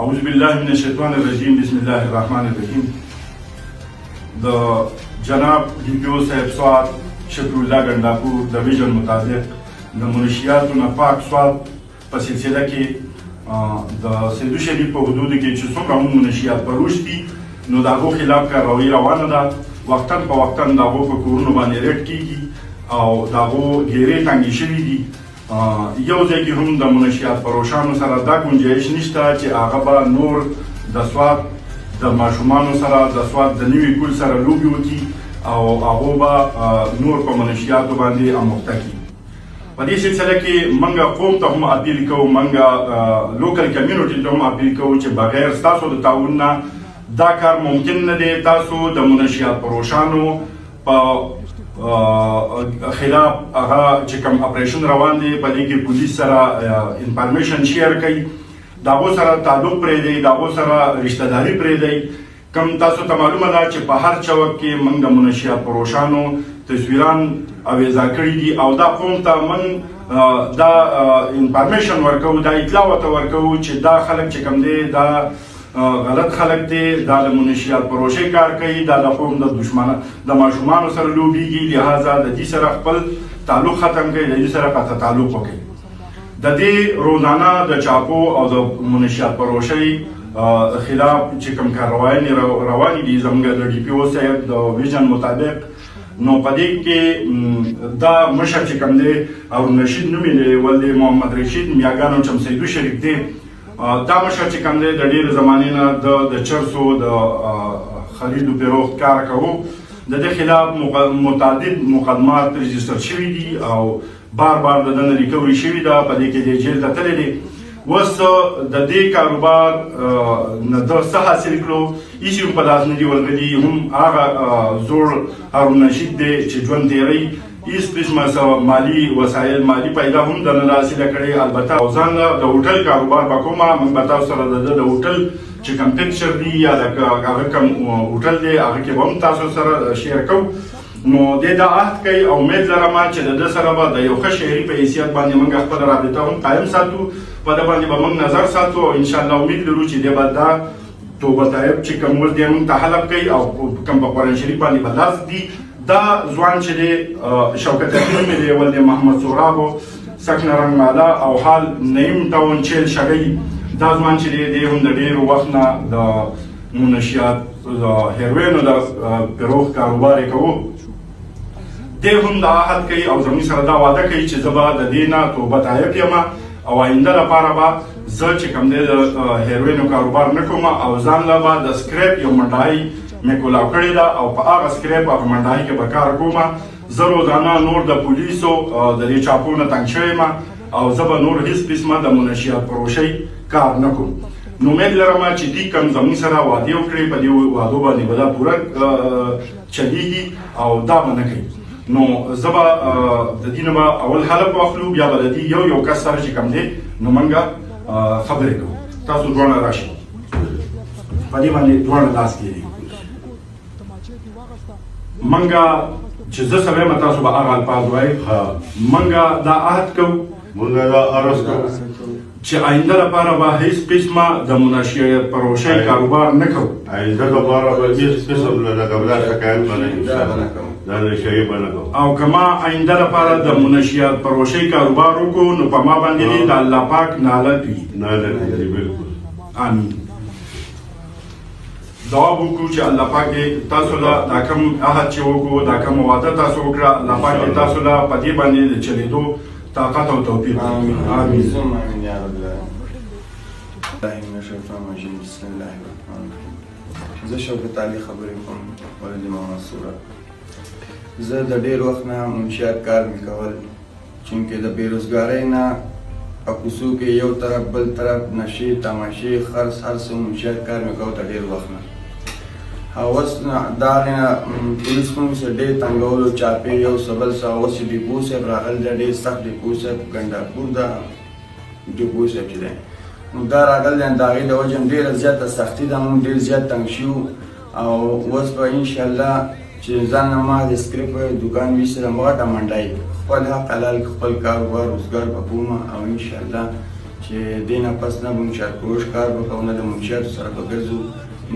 اعوذ بالله من الشیطان الرجیم بسم الله الرحمن الرحیم. د جناب ډي پي او صاحب سوال شفیع الله ګنډاپور د ویژن مطابق د منشیاتو نه پاک سوال په سلسله کې د سیدو شریف په حدودو کې چې څومره هم منشیات پروش دي نو د هغو خلاف کارروایي روانه ده. وختاً په وختاً د هغو په کورونو باندې ریډ کېږي او د هغو ګیرې تنګې شوي دي. یو ځای کې هم د منشیات فروشانو سره دا ګنجایش نشته چې هغه به نور د سواد د ماشومانو سره د سواد د نوي کول سره لوبې وکړي او هغو به نور په منشیاتو باندې اموخته کړي. په دې سلسله کې موږ قوم ته هم اپیل کوو، موږ لوکل کمیونټي ته هم اپیل کوو چې بغیر ستاسو د تعاون نه دا کار ممکن نه دی. تاسو د منشیات فروشانو په خلاف هغه چې کوم اپریشن روان دی په دې کې پولیس سره انفارمیشن شیر کوي، د هغو سره تعلق پرېږدئ، د هغو سره رشته داري پرېږدئ. کوم تاسو ته معلومه ده چې په هر چوک کې موږ د منشیات فروشانو تصویران اویزا کړي دي او دا قوم ته موږ دا انفارمیشن ورکوو، دا اطلاع ورته ورکوو چې دا خلک چې کوم دی دا غلط خلک دی، دا د منشیات فروشۍ کار کوي، دا د قوم د ماشومانو سره لوبېږي. لہذا د دې سره خپل تعلق ختم کړئ، د دې سره قطع تعلق وکړئ. د دې روزانه د چاپو او د منشیات فروشۍ خلاف چې کوم کارروایي روانې دي زموږ د ډي پي او صاحب د ویژن مطابق، نو په دې کې دا مشر چې کوم دی هارون رشید نوم یې دی، ولد محمد رشید میاګانو چمسیدو شریف دی. دا مشر چې کوم دی د ډېرې زمانې نه د چرسو د خرید و فروخت کار کوو. د دې خلاف متعدد مقدمات رجسټر شوي دي او بار بار د دنه ریکوري شوي ده، په دې کې د جیل ته تللی دی. اوس د دې کاروبار نه د څه حاصل کړو هېڅ هم په لاس نه دي ورغلي. هم هغه زوړ هارون رشید دی چې ژوند تېروي، هېڅ قسمه مالي وسایل مالي پیدا هم د نه حاصله کړې. البته او ځان له د هوټل کاروبار به کومه موږ به تاسو سره د هوټل چې کوم پکچر دی یا د هغه کوم هوټل دی هغه کې به هم تاسو سره شیر کوو. نو دی دا عهد کوي او امید لرم چې د ده سره به د یو ښه شهري په حیثیت باندې موږ خپله رابطه هم قایم ساتو، په ده باندې به موږ نظر ساتو او انشاءالله امید لرو چې دی به دا توبه طیب چې کوم ول دی موږ ته حلب کوي او کوم په قرآن شریف باندې به لاس دي. دا ځوان چې دی شوکت یقین مې دی، ولد محمد سورابو سکنه رنګ مالا او حال نعیم ټاون چیل شګی. دا ځوان چې دی هم د ډېرو وخت نه د منشیات د هیروینو د فروخت کاروبار یې کوو. دی هم دا عهد کوي او زموږ سره دا وعده کوي چې زه به د دې نه توبه طیب یم او آینده لپاره به زه چې کوم دی د هیروینو کاروبار نه کوم او ځان له به د سکریپ یو منډهایي مې کولاو کړې ده او په هغه سکریپ او په منډهایي کې به کار کوم. زه روزانه نور د پولیسو د دې چاپو نه تنګ شوی یم او زه به نور هېڅ قسمه د منشیات فروشۍ کار نه کوم. نو امید لرم چې دوی کوم زموږ سره وعدې وکړې په دې وعدو باندې به دا پوره چلیږي او دا به نه کوي. نو زه به د دې نه به اول حلف واخلو، بیا به د دې یو کس سره چې کوم دی نو موږ خبرې کوو. تاسو دواړه راشئ، په دې باندې دواړه لاس کېږدئ. موږ چې زه سره یم تاسو به هغه الفاظ وایئ. موږ دا عهد کوو چې آینده لپاره به هیڅ قسمه د منشیات فروشۍ کاروبار نه کوو. آینده لپاره به هیڅ قسم له قبله شکایت به نه کوو او که ما آینده لپاره د منشیات فروشۍ کاروبار وکړو نو په ما باندې د الله پاک نالت وي. بالکل امین. دعا وکړو چې الله پاک تاسو له دا کوم عهد چې وکړو، دا کوم وعده تاسو وکړه، الله پاک تاسو له په دې باندې د چلېدو طاقت او توفیق وکړي. آمین. یا رب العالمین. بسم الله الرحمن الرحیم. زه شوکت علي خبرې کوم، ولد محمد سورا. زه د ډېر وخت نه منشیات کار مې کول، چونکې د بېروزګارۍ نه په کوڅو کې یو طرف بل طرف نشې تماشې خرڅ هر څه منشیات کار مې کوو د ډېر وخت نه. اوس دا پولیس موږ سره ډېر تنګولو چاپې یو څه بل څه. اوس چې ډیپو صاحب راغلی دی، ډېر سخت ډیپو صاحب ګنډاپور دا ډیپو صاحب چې دی نو دا راغلی دی، د هغې د وجې ډېره زیاته سختي ده، موږ ډېر زیات تنګ شوو او اوس به انشاءالله چې ځان نه ما د سکریپ دوکان ویسره مغټه منډی خپل حق حلال خپل کاروبار روزګار به کوم او انشاءالله چې چې دې نه پس نه به منشیات فروش کار به کوو، نه د منشیاتو سره به ګرځو،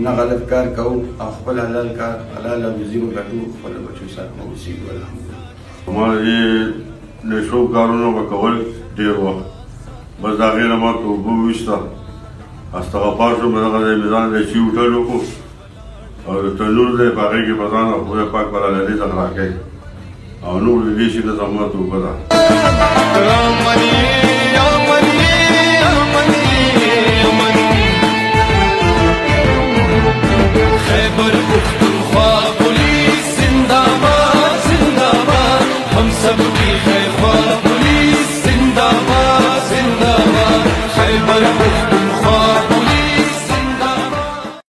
نه غلط کار کوو او خپل حلال کار حلال روزي به ګټو، خپل بچو سره به اوسېږو. الحمدلله. ما دې نشو کارونو به کول ډېر وخت، بس د هغې نه ما توبه وویسته، استغفار شوم، دغه ځای مې ځان دی چې هوټل وکړو او د تنور دی په هغې کې به ځان خدای پاک به راله رزق راکوي او نور د دې شي نه زما توبه ده.